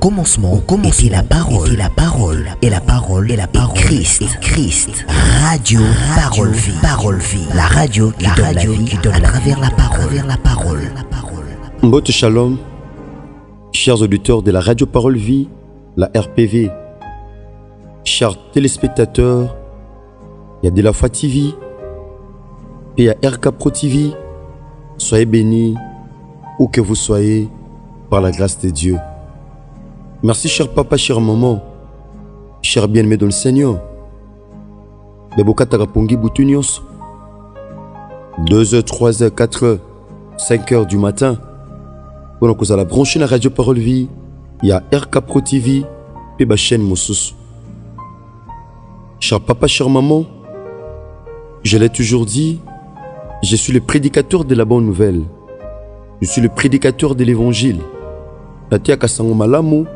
était la parole, et la parole est Christ. Radio Parole Vie, la radio qui donne la vie à travers la parole. Mbote Shalom, chers auditeurs de la Radio Parole Vie, la RPV, chers téléspectateurs, il y a de la foi TV, et il y a RK Pro TV. Soyez bénis où que vous soyez par la grâce de Dieu. Merci cher papa, cher maman, cher bien-aimé dans le Seigneur. Bebokata Rapongi Boutunios. 2h, 3h, 4h, 5h du matin. Pendant que vous allez brancher la Radio Parole Vie, il y a RK Pro TV et ma chaîne Moussous. Cher papa, cher maman, je l'ai toujours dit, je suis le prédicateur de la bonne nouvelle. Je suis le prédicateur de l'évangile. Natia Kasango Malamu,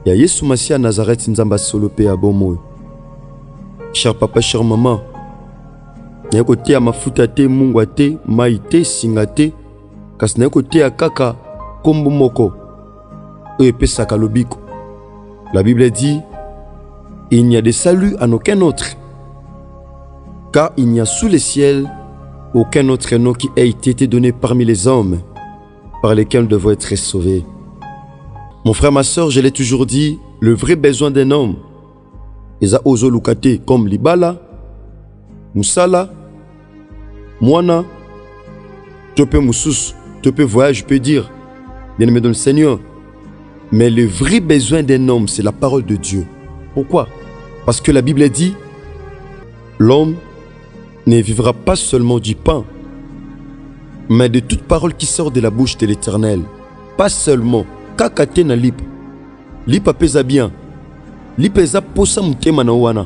ya Yesu Masia Nazareth Nzamba Solope Abomo. Cher papa, cher maman, ya kote ya mafuta te, mungwa te, mai te, singa te, kasi na kote ya kaka kombo moko epesaka lobiko. La Bible dit, il n'y a de salut en aucun autre, car il n'y a sous le ciel aucun autre nom qui ait été donné parmi les hommes par lesquels nous devons être sauvés. Mon frère, ma soeur, je l'ai toujours dit, le vrai besoin d'un homme, Eza Ozo Lukate comme Libala, Moussala, Moana, Topé Moussous, Topé Voyage, je peux dire, bien-aimé dans le Seigneur. Mais le vrai besoin d'un homme, c'est la parole de Dieu. Pourquoi? Parce que la Bible dit, l'homme ne vivra pas seulement du pain, mais de toute parole qui sort de la bouche de l'Éternel. Pas seulement kakate na lip. Lip apesa bien. Lip eza posa mutema na wana.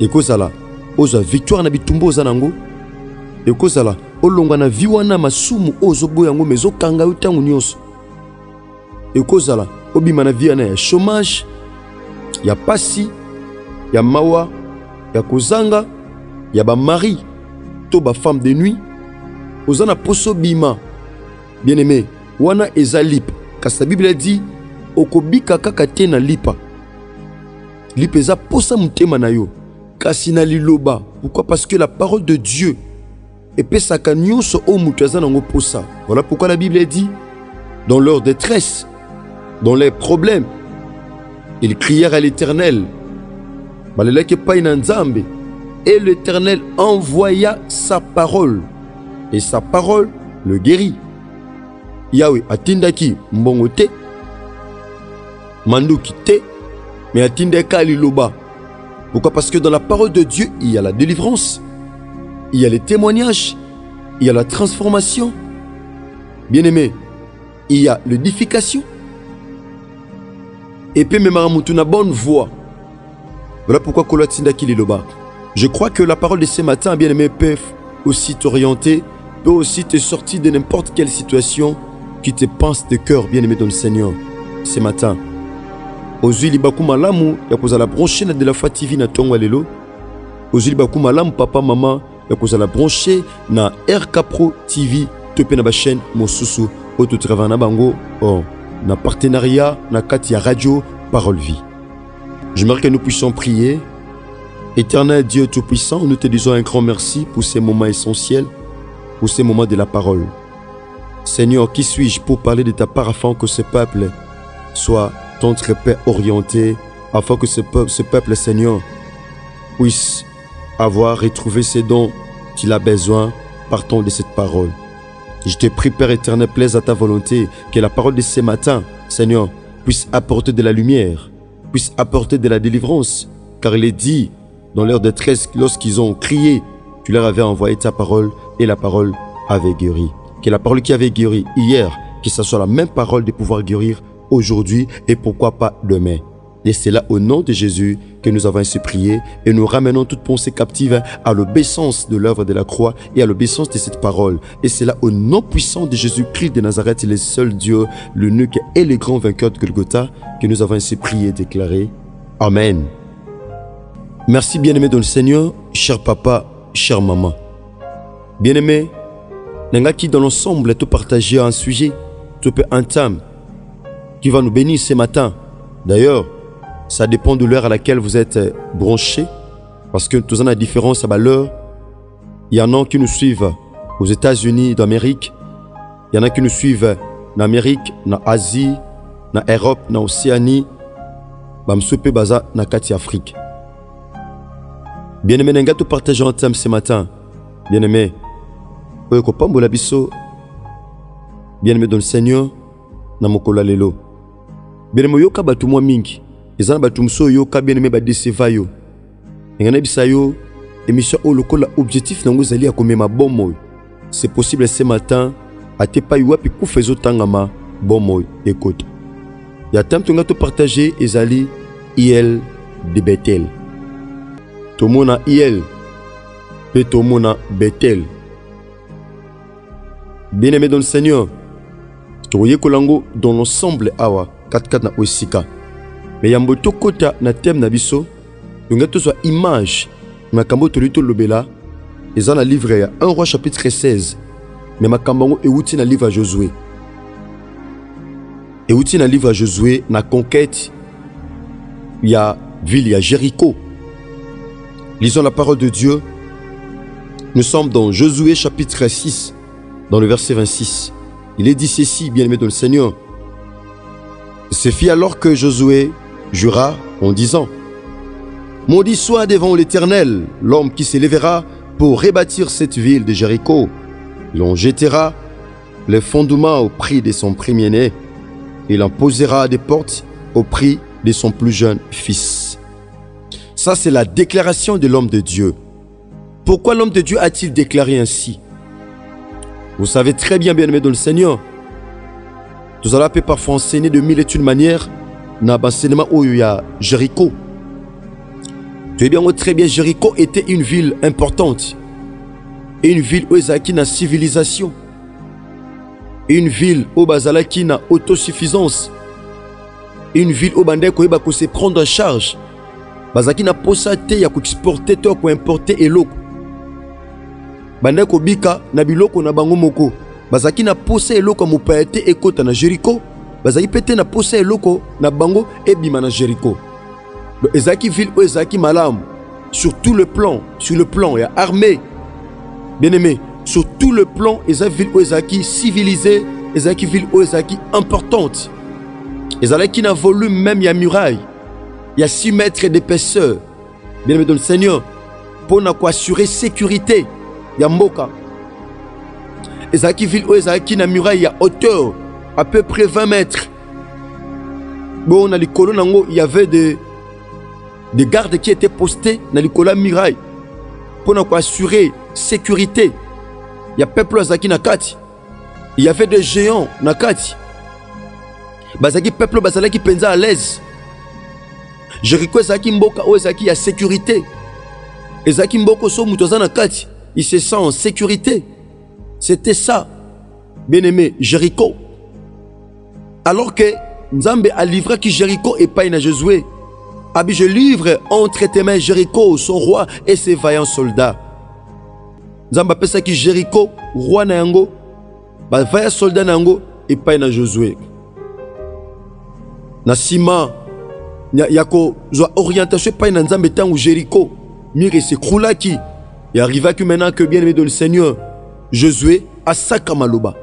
Ekozala oza victoire na bitumbo oza nango. Ekozala olonga na vi wana masumu ozo boya ngo mezo kanga utangu nyonso. Ekozala obima na vi ya chômage, ya pasi, ya mawa, ya kozanga, ya ba mari, to ba femme de nuit, ozana poso bima. Bien aimé, wana eza lip. Kasi la Bible dit, okobika kaka te na lipa. Lip eza posa mutema na yo. Kasi na liloba. Pourquoi? Parce que la parole de Dieu epesaka nyonso o mutu aza nango posa. Voilà pourquoi la Bible dit, dans leur détresse, dans leurs problèmes, ils crièrent à l'Éternel. Baleleke pa ina nzambe. Et l'Éternel envoya sa parole. Et sa parole le guérit. Yahweh atindaki mbongo te, manduki te, mais atindaka liloba. Pourquoi? Parce que dans la parole de Dieu, il y a la délivrance, il y a les témoignages, il y a la transformation. Bien-aimé, il y a l'édification. Et puis même une bonne voix. Voilà pourquoi Kolatindaki liloba. Je crois que la parole de ce matin, bien-aimé, peut aussi t'orienter, peut aussi te sortir de n'importe quelle situation qui te pense de cœur, bien-aimé dans le Seigneur. Ce matin, Ozuli Bakuma Lamu, ya kozala branché na de la foi TV na tongo lelo. Ozuli Bakuma Lamu, papa, maman, ya kozala branché na RK Pro TV, topé na ba chaîne Mosusu, auto travail na bango, na partenariat, na kati ya radio Parole Vie. J'aimerais que nous puissions prier. Éternel Dieu Tout-Puissant, nous te disons un grand merci pour ces moments essentiels, pour ces moments de la parole. Seigneur, qui suis-je pour parler de ta part afin que ce peuple soit ton trépas orienté, afin que ce peuple, Seigneur, puisse avoir retrouvé ses dons qu'il a besoin partant de cette parole. Je te prie, Père éternel, plaise à ta volonté, que la parole de ce matin, Seigneur, puisse apporter de la lumière, puisse apporter de la délivrance, car il est dit, dans leur détresse, lorsqu'ils ont crié, tu leur avais envoyé ta parole et la parole avait guéri. Que la parole qui avait guéri hier, que ce soit la même parole de pouvoir guérir aujourd'hui et pourquoi pas demain. Et c'est là au nom de Jésus que nous avons ainsi prié et nous ramenons toute pensée captive à l'obéissance de l'œuvre de la croix et à l'obéissance de cette parole. Et c'est là au nom puissant de Jésus-Christ de Nazareth, le seul Dieu, l'unique et le grand vainqueur de Golgotha, que nous avons ainsi prié et déclaré. Amen. Merci bien-aimé dans le Seigneur, cher papa, chère maman. Bien-aimé, qui dans l'ensemble tout partager un sujet, tout peu intime, qui va nous bénir ce matin. D'ailleurs, ça dépend de l'heure à laquelle vous êtes branchés, parce que tout ça a une différence à l'heure. Il y en a qui nous suivent aux États-Unis d'Amérique, il y en a qui nous suivent en Amérique, en Asie, en Europe, en Océanie, bamsoupe baza na kati Afrique. Bien-aimé, nous allons partager un thème ce matin. Bien-aimé, bien-aimé dans le Seigneur, na mokola lelo. Bien-aimé, yoka batu mwa mingi. Ezana batu mso yoka bien-aimé ba deseva yo. Ngana bisa yo émission o lokola objectif nango zali akomema bomo. C'est possible ce matin à te pa yuapi ku fezo tangama bomo écoute. Ya thème tu ngato partager ezali IL de Bethel. Tomona IL pe tomona Bethel. Bien-aimé dans le Seigneur, toye kolango dans l'ensemble awa 4 na osika. Mais yambo tokota na thème na biso, ngato so image na kambo tolito lobela, eza na livre ya 1 roi chapitre 16. Mais makambo euti na livre à Josué. Euti na livre à Josué na conquête ya ville ya Jéricho. Lisons la parole de Dieu. Nous sommes dans Josué chapitre 6, dans le verset 26. Il est dit ceci, bien-aimé dans le Seigneur. Ce fit alors que Josué jura en disant: maudit soit devant l'Éternel l'homme qui s'élèvera pour rebâtir cette ville de Jéricho. Il en jettera les fondements au prix de son premier-né. Il en posera des portes au prix de son plus jeune fils. Ça, c'est la déclaration de l'homme de Dieu. Pourquoi l'homme de Dieu a-t-il déclaré ainsi? Vous savez très bien, bien-aimé dans le Seigneur, nous allons parfois enseigner de mille et une manières dans l'enseignement où il y a Jéricho. Tu sais bien, très bien, Jéricho était une ville importante. Une ville où il y a une civilisation. Une ville où il y a une autosuffisance. Une ville où il y a se prendre en charge. Bazaki na posate ya exporter to ko importer eloko. Banda ko bika na biloko na bango moko. Bazaki na posa eloko mo paete ekota na Jéricho. Bazaki pete na posa eloko na bango ebima na Jéricho. Donc ezaki ville ou ezaki malam sur tout le plan, sur le plan ya armée. Bien-aimé, sur tout le plan ezaki ville ou ezaki civilisée, ezaki ville ou ezaki importante. Ezaki na volume même ya muraille. Il y a 6 mètres d'épaisseur. Bien-aimé dans le Seigneur, pour assurer sécurité, il y a Mboka. Ezaki ville où Ezaki na muraille, il y a hauteur à peu près 20 mètres. Bon, dans les colonnes, il y avait des gardes qui étaient postés dans les colonnes muraille pour assurer sécurité. Il y a peuple Ezaki na kati. Il y avait des géants na kati. Bazaki peuple bazalaki penza à l'aise. Jéricho ezaki mboka o ezaki ya sécurité. Ezaki mboko so mutoza na kati, il se sent en sécurité. C'était ça, bien-aimé, Jéricho. Alors que Nzambe a livré qui Jéricho et pas na Josué. Abi je livre entre tes mains Jéricho, son roi et ses vaillants soldats. Nzambe appelle ça qui Jéricho, roi na yango, ba vaillants soldats na yango et pas na Josué. Na sima Yako, zo orientation pas dans Nzambe tangu Jéricho, mire se kroulaki. Et arriva que maintenant que bien aimé dans le Seigneur, Josué a sakamaloba.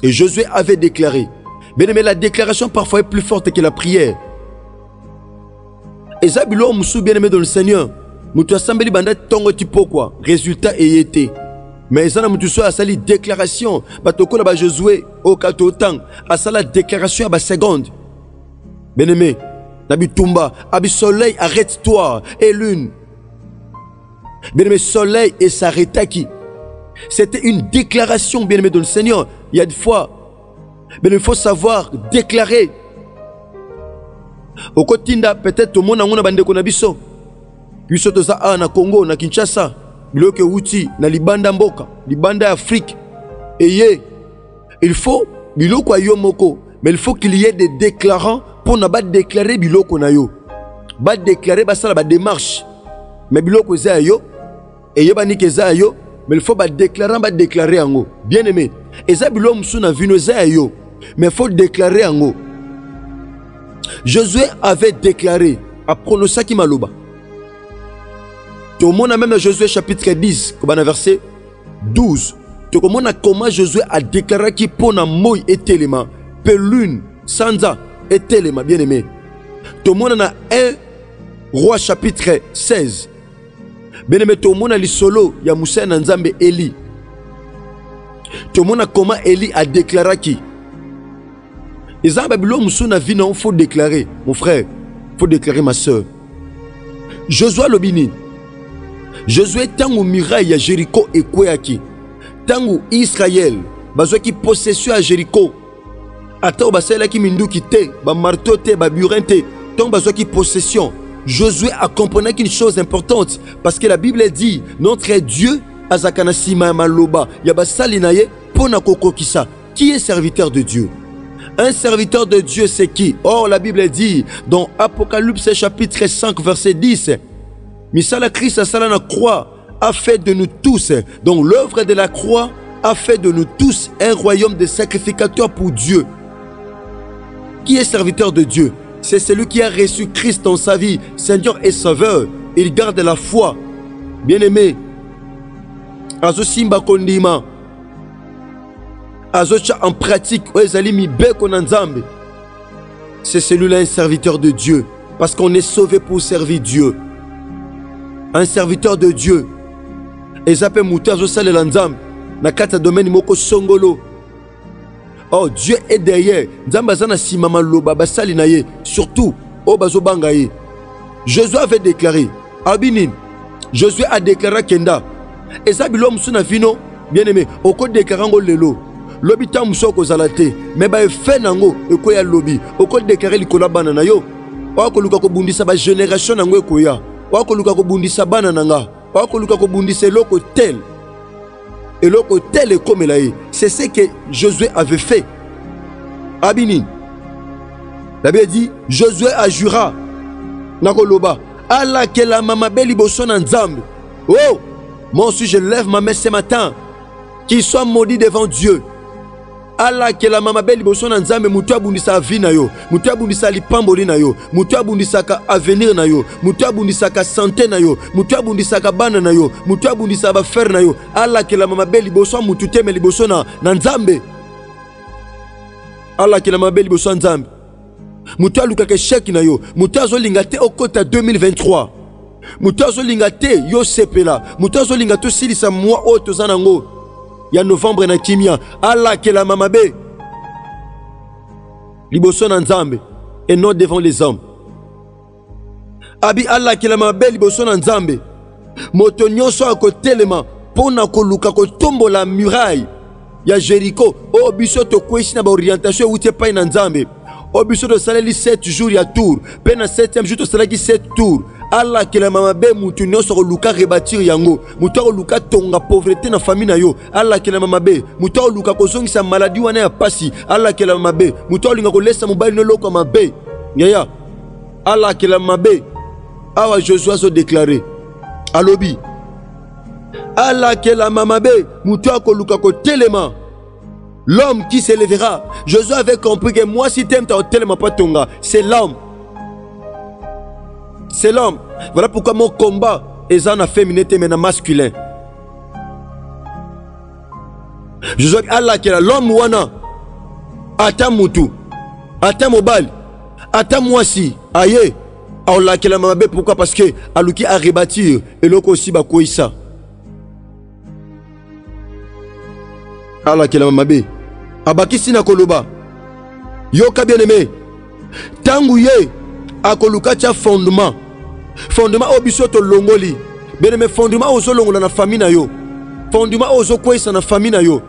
Et Josué avait déclaré. Bien aimé, la déclaration parfois est plus forte que la prière. Et Zabilo Moussou bien aimé dans le Seigneur, Moutou Assembly Banda Tongo Tipo quoi, résultat et été. Mais ça n'a Moutou a sali déclaration, Batoko là Josué, au Katotang, a sali déclaration à la seconde. Bien aimé, Nabi Tumba, Abi soleil, arrête-toi, et lune. Bien-aimé, soleil et s'arrêta-qui. C'était une déclaration, bien-aimé, dans le Seigneur. Il y a des fois, il faut savoir déclarer. Au Kotinda, peut-être au monde, on a bandé konabiso. Puis surtout ça, na Congo, na Kinshasa, bloqué Outi, na Libanda Mboka, Libanda Afrique. Et il faut, biloko yomoko, mais il faut qu'il y ait des déclarants pour ne pas déclarer biloko na yo. Ba déclarer ba sala ba démarche. Mais biloko za yo et yo ba ni za yo, mais il faut ba déclarer ango. Bien-aimé, et ça biloko musu na vino za yo, mais il faut déclarer ango. Josué avait déclaré, à prononcer qui maloba. Tout le monde a même dans Josué chapitre 10, verset 12. Tout le monde a comment Josué a déclaré qu'il pona moy et téléma, pelune, sanza et téléma, bien aimé. Tout le monde a 1 Roi chapitre 16. Bien aimé, tout le monde a li solo, ya Moussa Nanzambe Eli. Tout le monde a comment Eli a déclaré qui. Et ça, il faut déclarer, mon frère, il faut déclarer ma soeur. Josué Lobini. Josué tangu muraille à Jéricho et Kouéaki. Tangu Israël, bazo qui possession à Jéricho. Attends, basela qui mindu qui te, ba marteau te, ba burin te, tant bazo qui possession. Josué a compris qu'une chose importante, parce que la Bible dit, notre Dieu, Azakana Sima Maloba, Yabasali Naye, Pona Koko Kisa, qui est serviteur de Dieu. Un serviteur de Dieu, c'est qui? Or, la Bible dit, dans Apocalypse chapitre 5, verset 10, Misala Christ a sala na croix, a fait de nous tous, donc l'œuvre de la croix a fait de nous tous un royaume de sacrificateurs pour Dieu. Qui est serviteur de Dieu? C'est celui qui a reçu Christ dans sa vie, Seigneur et Sauveur. Il garde la foi. Bien-aimé, Azo Simba Kondima, Azo Cha en pratique, c'est celui-là un serviteur de Dieu. Parce qu'on est sauvé pour servir Dieu. Un serviteur de Dieu. Et ça peut mouter Azo Sale Lanzam, Nakata domaine Moko Songolo. Oh, Dieu est derrière. Surtout, Josué avait déclaré, Abinin, Josué a déclaré Kenda. Et ça, l'homme suna vino, bien aimé, au code déclarant lelo. Lobi ta musoko zalate, mais ba fait nango, e koya lobi, au code déclaré likola banana yo. Wa ko luka ko bundisa ba génération nango e koya. Wa ko luka ko bundisa banana nga. Wa ko luka ko bundisa loko tel. Et l'autre tel est comme il. C'est ce que Josué avait fait. Abinin. La Bible dit, Josué a jura. Nakoloba. Allah que la mama beli boson en zambe. Oh, moi aussi je lève ma main ce matin. Qu'il soit maudit devant Dieu. Allah que la mama beli boson en zambe. Moutou abundisa vie na yo. Moutou abundisa lipamboli na yo. Moutou abundisa ka avenir na yo. Moutou abundisa ka santé na yo. Moutou abundisa ka bana na yo. Moutou abundisa ba fer na yo. Allah que la mama beli boson moutou teme liboso na nzambe. Allah que la mama beli boson nzambe. Moutou aluka ke chèque na yo. Moutou azolinga te okota 2023. Moutou azolinga te yo sepela. Moutou azolinga to silisa mois o tozanango. Il y a novembre na kimia. Allah que la mamabe. Liboso na nzambe. Et non devant les hommes. Abi Allah que la mamabe liboso na nzambe. Moto nyonso akotelema. Pona koluka kotombo la muraille. Ya Jéricho. O biso to kwesi na ba orientation outé pa na nzambe. O biso to saleli 7 jours ya tour. Pe na 7e jour to salaki 7 tours. Allah que la mamabe mutu nyonso luka rebâtir yango mutu luka tonga pauvreté na famille na yo. Allah que la mamabe mutu luka kozongisa maladie wana ya pasi. Allah que la mamabe mutu linga ko lesa mobile no loko mabe yaya. Allah que la mamabe awa Josué so déclaré alobi Allah que la mamabe mutu ko luka ko telema l'homme qui s'élèvera. Josué avait compris que moi si t'aimes ta telema pas tonga c'est l'homme. C'est l'homme. Voilà pourquoi mon combat est en féminin mais masculin. Je dis Allah qui est l'homme wana. Ata mutu. Ata mobile. Ata moisi. Aye. Allah qui est la mamabe. Pourquoi? Parce que aluki a rebâtir. Et l'autre aussi ba koisa. Allah qui est la mamabe. Abaki sina koloba. Yoka bien aimé. Tangu ye. Akoluka tia fondement. Fondement obiso to longoli. Bien aimé, fondement ozo longola na famille na yo. Fondement ozo kwesa na famille na yo.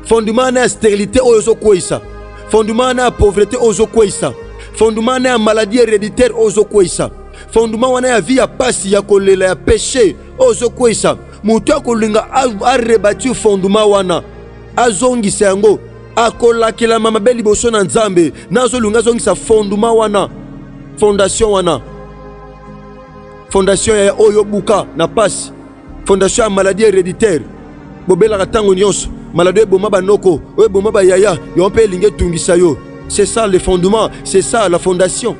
Fondement na stérilité ozo kwesa. Fondement na pauvreté ozo kwesa. Fondement na maladie héréditaire ozo kwesa. Fondement wana ya vie ya pasi ya kolela ya péché ozo kwesa. Mutu akolinga a rebâtir fondement wana. Azongisa yango. Akolakela mama beli boso na nzambe. Nazo lunga zongisa fondement wana. Fondation wana. Fondation ya oyo buka na passe. Fondation ya maladie héréditaire. Bobela katango nyonso. Maladie boma banoko. Oyo boma ba yaya. Yo mpe linge tungisa yo. C'est ça le fondement, c'est ça la fondation.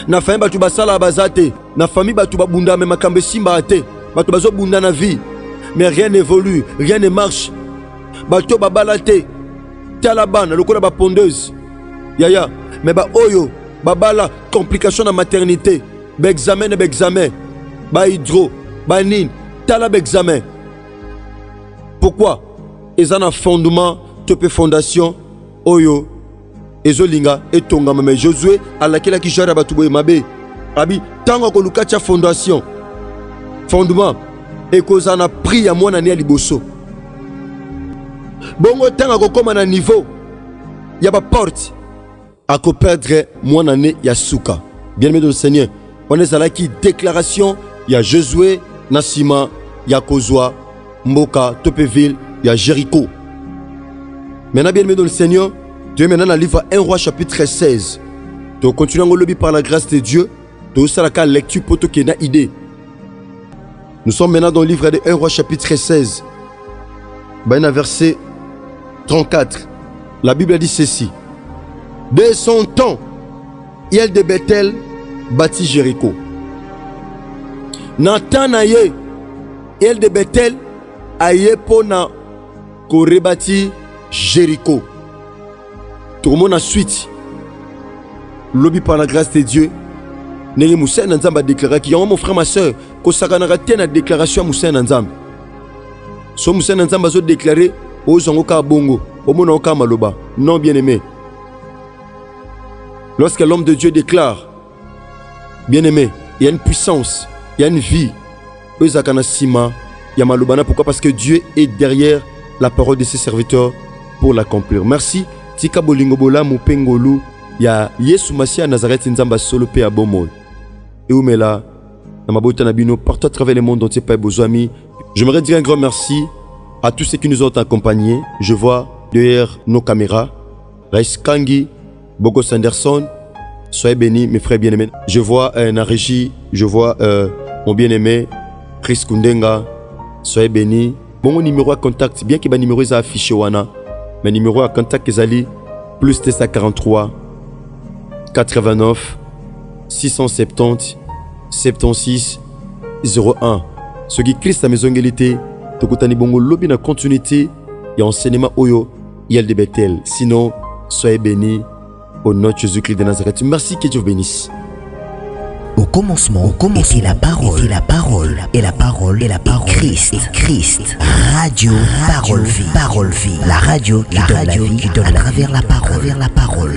Na famille batu basala bazate, na famille batu babunda me makambe simba ate, batu bazo bunda na vie. Mais rien n'évolue, rien ne marche. Batu babalate, talabana, lokola ba pondeuse. Yaya, mais ba oyo, babala, complication na maternité, ba examen, ba hydro, ba nin, talab examen. Pourquoi? Ils ont un fondement, topé fondation, oyo, ezolinga, etonga, mais Josué, à laquelle qui gère Batouboy Mabe, Abi, tango ko lukacha fondation, fondement, et qu'on a pris à mon année à Liboso. Bongo tango ko comme à niveau, y a pas porte, à ko perdre mon année Yasuka. Bien-aimé de le Seigneur, on est à la qui déclaration, il y a Josué, Nassima, il y a Kozwa, Mboka, Topéville, il y a Jéricho. Maintenant, bien aimé dans le Seigneur, Dieu est maintenant dans le livre 1 Roi chapitre 16. Donc, continuons à lobby par la grâce de Dieu. Donc, ça la lecture pour tout qui n'a idée. Nous sommes maintenant dans le livre de 1 Roi chapitre 16. Ben, verset 34. La Bible a dit ceci. De son temps, Hiel de Bethel bâtit Jéricho. Nathan aye, Hiel de Bethel aye pona ko rebati Jéricho. Tout le monde a suite. Lobby par la grâce de Dieu. Neye Moussa Nanzamba a déclaré qu'il y a mon frère, ma soeur, que ça a raté la déclaration à Moussa Nanzamba. So Moussa Nanzamba a déclaré aux Zangoka Bongo, au Monoka Maloba. Non, bien aimé. Lorsque l'homme de Dieu déclare, bien aimé, il y a une puissance, il y a une vie. Ezakana Sima, Yamalobana. Pourquoi? Parce que Dieu est derrière la parole de ses serviteurs pour l'accomplir. Merci. Tika Bolingobola Mupengolu. Ya Yesu Masia Nazareth Nzamba Solo Pe Abomo. Et Oumela, Namabota Nabino, partout à travers le monde entier, Père Bozoami. J'aimerais dire un grand merci à tous ceux qui nous ont accompagnés. Je vois derrière nos caméras Rice Kangi, Bogo Sanderson. Soyez bénis, mes frères bien-aimés. Je vois la régie, je vois mon bien-aimé Chris Kundenga. Soyez bénis. Mon numéro à contact, bien que mon numéro est affiché, mais numéro à contact est allé plus 243 89 670 76 01. Ce qui Christ a maison égalité, Tokotani Bongo lobby na continuité et enseignement Oyo, Hiel de Bethel. Sinon, soyez bénis au nom de Jésus-Christ de Nazareth. Merci, que Dieu vous bénisse. Au commencement, était la parole, et la parole, et la parole, et la parole, Christ, radio, parole, vie, la radio qui donne la vie à travers la parole,